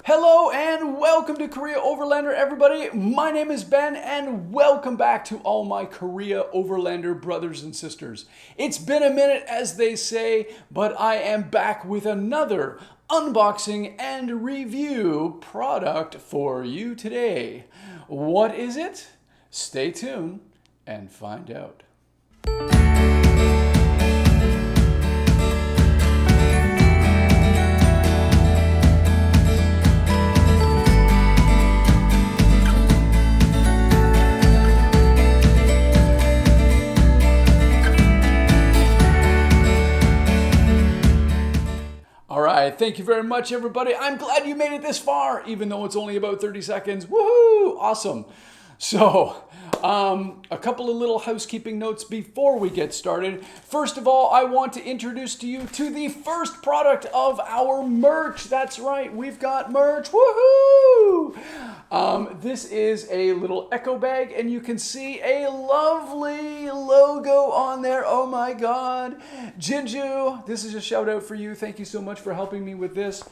Hello and welcome to Korea Overlander, everybody. My name is Ben and welcome back to all my Korea Overlander brothers and sisters. It's been a minute, as they say, but I am back with another unboxing and review product for you today. What is it? Stay tuned and find out. All right, thank you very much, everybody. I'm glad you made it this far, even though it's only about 30 seconds. Woohoo! Awesome. So, a couple of little housekeeping notes before we get started. First of all, I want to introduce to you to the first product of our merch. That's right, we've got merch. Woohoo! This is a little echo bag, and you can see a lovely logo on there. Oh my God. Jinju, this is a shout out for you. Thank you so much for helping me with this.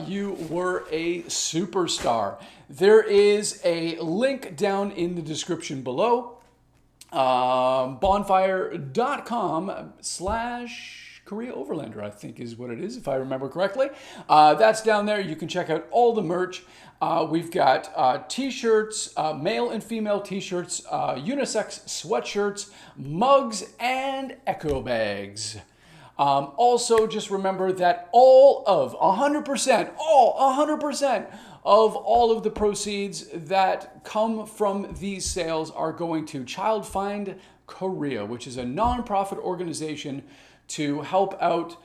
You were a superstar. There is a link down in the description below. Bonfire.com/Korea Overlander, I think is what it is, if I remember correctly. That's down there. You can check out all the merch. We've got t-shirts, male and female t-shirts, unisex sweatshirts, mugs, and echo bags. Also, just remember that all of 100% of all of the proceeds that come from these sales are going to Child Find Korea, which is a nonprofit organization to help out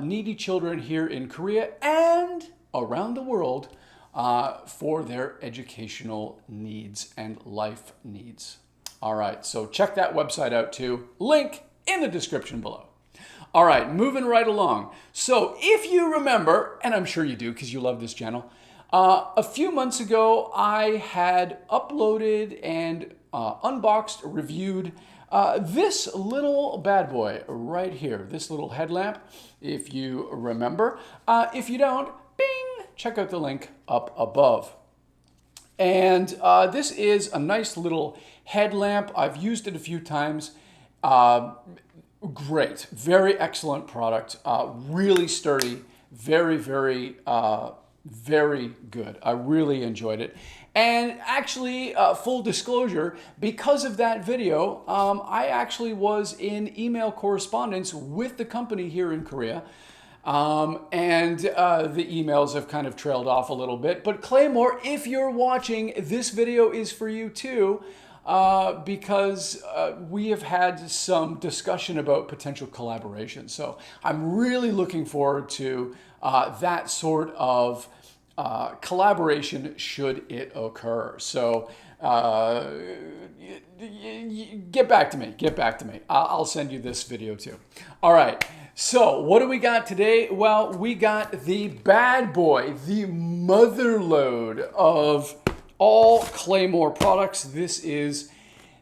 needy children here in Korea and around the world for their educational needs and life needs. All right, so check that website out too. Link in the description below. All right, moving right along. So if you remember, and I'm sure you do because you love this channel, a few months ago I had uploaded and unboxed, reviewed this little bad boy right here, this little headlamp, if you remember. If you don't, bing, check out the link up above. And this is a nice little headlamp. I've used it a few times. Great, very excellent product, really sturdy, very good. I really enjoyed it. And actually, full disclosure, because of that video, I actually was in email correspondence with the company here in Korea. And the emails have kind of trailed off a little bit. But Claymore, if you're watching, this video is for you too. Because we have had some discussion about potential collaboration. So I'm really looking forward to that sort of collaboration should it occur. So get back to me, I'll send you this video too. All right, so what do we got today? Well, we got the bad boy, the mother load of all Claymore products. This is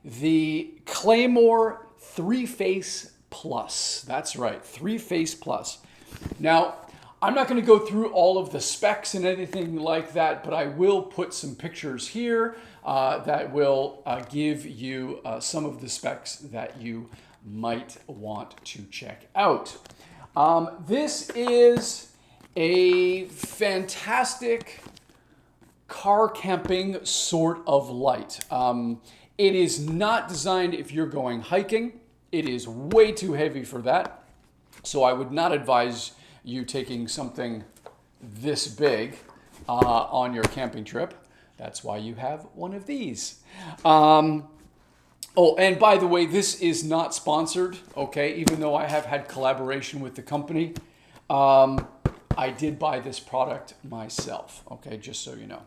the Claymore 3-Face Plus. That's right, 3-Face Plus. Now, I'm not going to go through all of the specs and anything like that, but I will put some pictures here that will give you some of the specs that you might want to check out. This is a fantastic car camping sort of light. It is not designed if you're going hiking. It is way too heavy for that. So I would not advise you taking something this big on your camping trip. That's why you have one of these. Oh, and by the way, this is not sponsored, okay? Even though I have had collaboration with the company, I did buy this product myself, okay? Just so you know.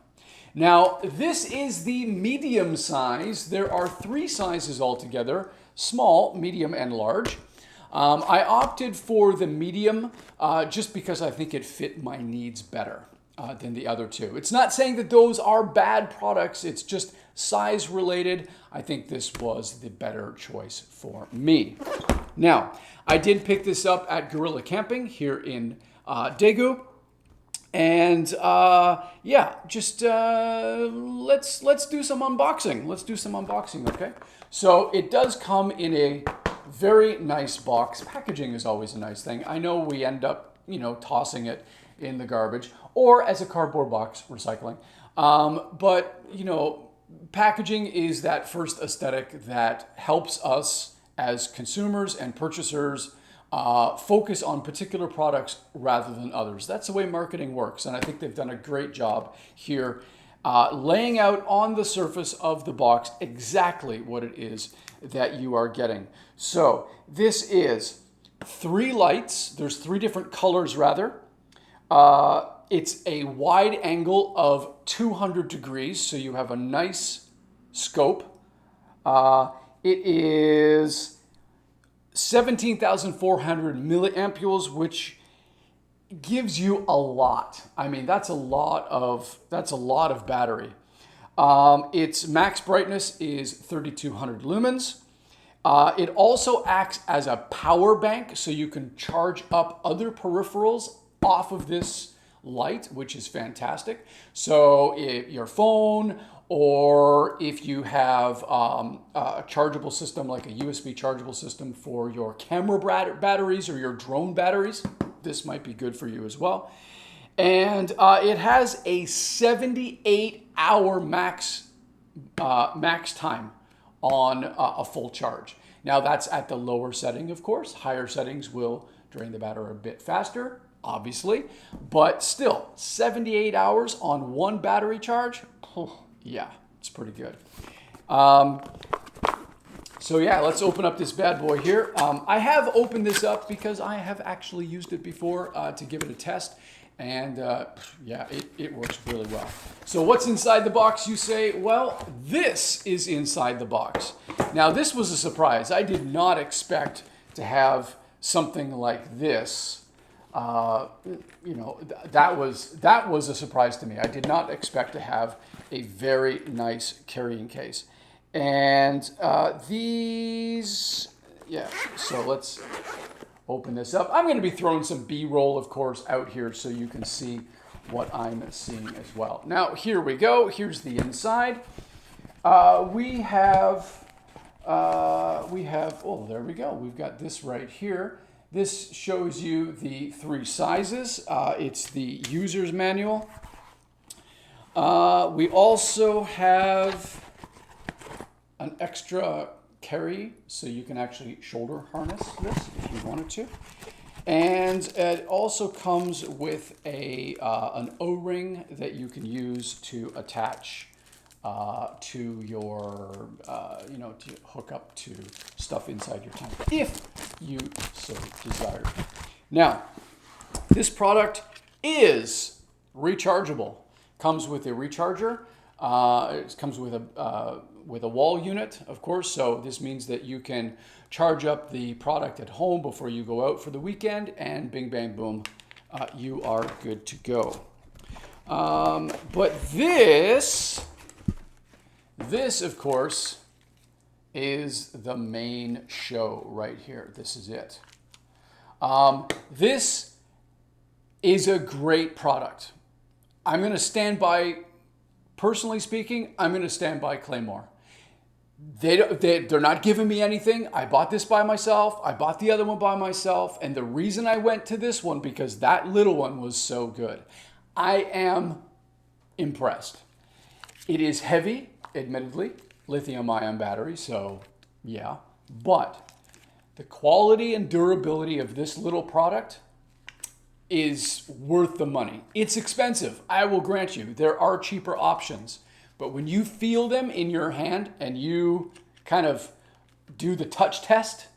Now, this is the medium size. There are 3 sizes altogether: small, medium, and large. I opted for the medium just because I think it fit my needs better than the other 2. It's not saying that those are bad products. It's just size related. I think this was the better choice for me. Now, I did pick this up at Gorilla Camping here in Daegu. And yeah, just let's do some unboxing. Let's do some unboxing, okay? So it does come in a very nice box. Packaging is always a nice thing. I know we end up, you know, tossing it in the garbage or as a cardboard box, recycling. But you know, packaging is that first aesthetic that helps us as consumers and purchasers focus on particular products rather than others. That's the way marketing works, and I think they've done a great job here laying out on the surface of the box exactly what it is that you are getting. So this is 3 lights. There's 3 different colors rather. It's a wide angle of 200 degrees, so you have a nice scope. It is 17,400 milliamperes, which gives you a lot. I mean, that's a lot of battery. Its max brightness is 3,200 lumens. It also acts as a power bank, so you can charge up other peripherals off of this light, which is fantastic. So if your phone, or if you have a chargeable system like a USB chargeable system for your camera batteries or your drone batteries, this might be good for you as well. And it has a 78-hour max time on a full charge. Now that's at the lower setting, of course. Higher settings will drain the battery a bit faster, obviously, but still 78 hours on one battery charge. Yeah, it's pretty good. So yeah, let's open up this bad boy here. I have opened this up because I have actually used it before to give it a test. And yeah, it works really well. So what's inside the box, you say? Well, this is inside the box. Now, this was a surprise. I did not expect to have something like this. You know, that was a surprise to me. I did not expect to have a very nice carrying case. And these, yeah, so let's open this up. I'm going to be throwing some B-roll, of course, out here so you can see what I'm seeing as well. Now, here we go. Here's the inside. We have, oh, there we go. We've got this right here. This shows you the 3 sizes. It's the user's manual. We also have an extra carry, so you can actually shoulder harness this if you wanted to. And it also comes with an O-ring that you can use to attach to your, you know, to hook up to stuff inside your tank, if you so desire. Now, this product is rechargeable. Comes with a recharger. It comes with a wall unit, of course, so this means that you can charge up the product at home before you go out for the weekend, and bing, bang, boom, you are good to go. But this, of course, is the main show right here. This is it. This is a great product. I'm going to stand by, personally speaking, I'm going to stand by Claymore. They're not giving me anything. I bought this by myself. I bought the other one by myself. And the reason I went to this one, because that little one was so good. I am impressed. It is heavy, admittedly, lithium-ion battery, so yeah. But the quality and durability of this little product is worth the money. It's expensive, I will grant you. There are cheaper options. But when you feel them in your hand and you kind of do the touch test,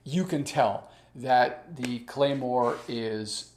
you can tell that the Claymore is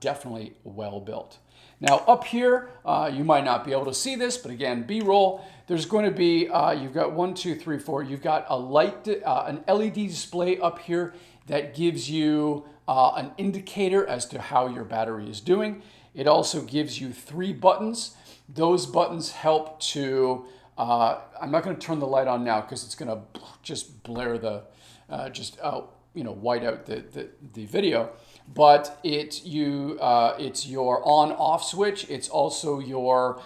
definitely well built. Now up here, you might not be able to see this, but again, B-roll, there's going to be, you've got 1, 2, 3, 4, you've got a light, an LED display up here that gives you an indicator as to how your battery is doing. It also gives you 3 buttons. Those buttons help to, I'm not going to turn the light on now because it's going to just blare the, white out the video. but it's your on-off switch. It's also your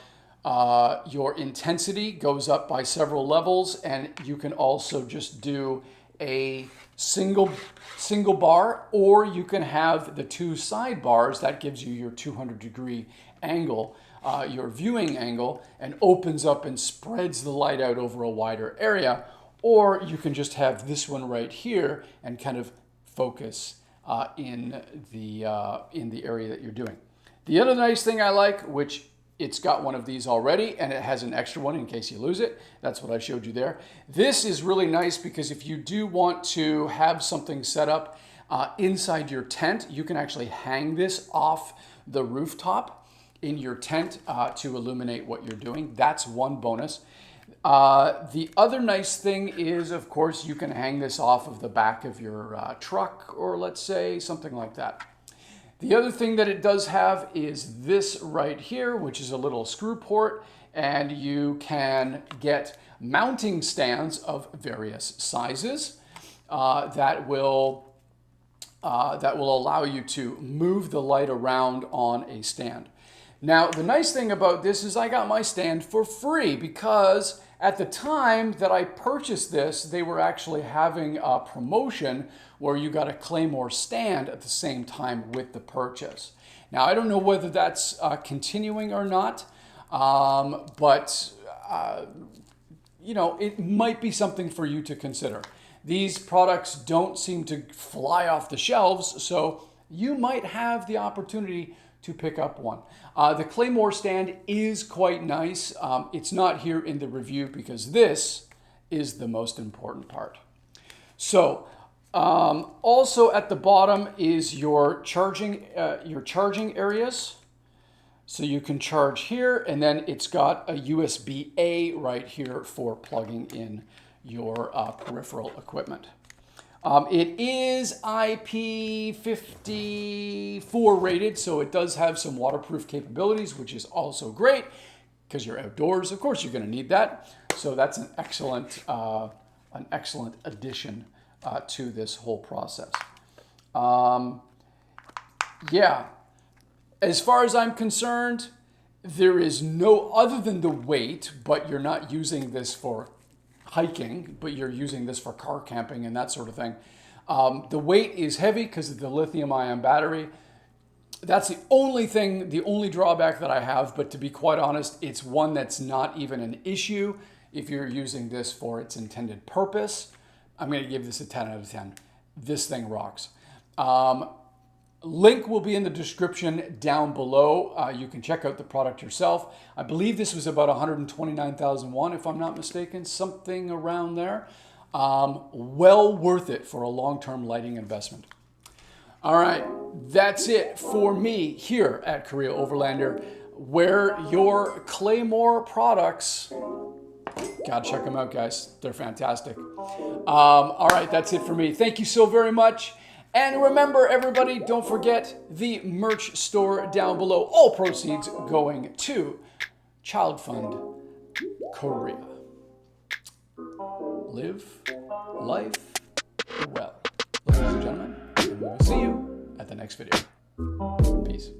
intensity goes up by several levels, and you can also just do a single bar, or you can have the two side bars. That gives you your 200-degree angle, your viewing angle, and opens up and spreads the light out over a wider area. Or you can just have this one right here and kind of focus in the area that you're doing. The other nice thing I like, which it's got one of these already, and it has an extra one in case you lose it. That's what I showed you there. This is really nice because if you do want to have something set up inside your tent, you can actually hang this off the rooftop in your tent to illuminate what you're doing. That's one bonus. The other nice thing is, of course, you can hang this off of the back of your truck, or let's say something like that. The other thing that it does have is this right here, which is a little screw port, and you can get mounting stands of various sizes that will allow you to move the light around on a stand. Now, the nice thing about this is I got my stand for free, because at the time that I purchased this, they were actually having a promotion where you got a Claymore stand at the same time with the purchase. Now, I don't know whether that's continuing or not, but you know, it might be something for you to consider. These products don't seem to fly off the shelves, so you might have the opportunity to pick up one. The Claymore stand is quite nice. It's not here in the review because this is the most important part. So also at the bottom is your charging areas. So you can charge here, and then it's got a USB-A right here for plugging in your peripheral equipment. It is IP54 rated, so it does have some waterproof capabilities, which is also great because you're outdoors. Of course, you're going to need that. So that's an excellent addition to this whole process. Yeah, as far as I'm concerned, there is no other than the weight, but you're not using this for hiking, but you're using this for car camping and that sort of thing. The weight is heavy because of the lithium-ion battery. That's the only thing, the only drawback that I have, but to be quite honest, it's one that's not even an issue if you're using this for its intended purpose. I'm going to give this a 10 out of 10. This thing rocks. Link will be in the description down below. You can check out the product yourself. I believe this was about 129,001, if I'm not mistaken, something around there. Well worth it for a long-term lighting investment. All right, that's it for me here at Korea Overlander, where your Claymore products, gotta check them out, guys. They're fantastic. All right, that's it for me. Thank you so very much. And remember, everybody, don't forget the merch store down below. All proceeds going to Child Fund Korea. Live life well. Ladies and gentlemen, and we will see you at the next video. Peace.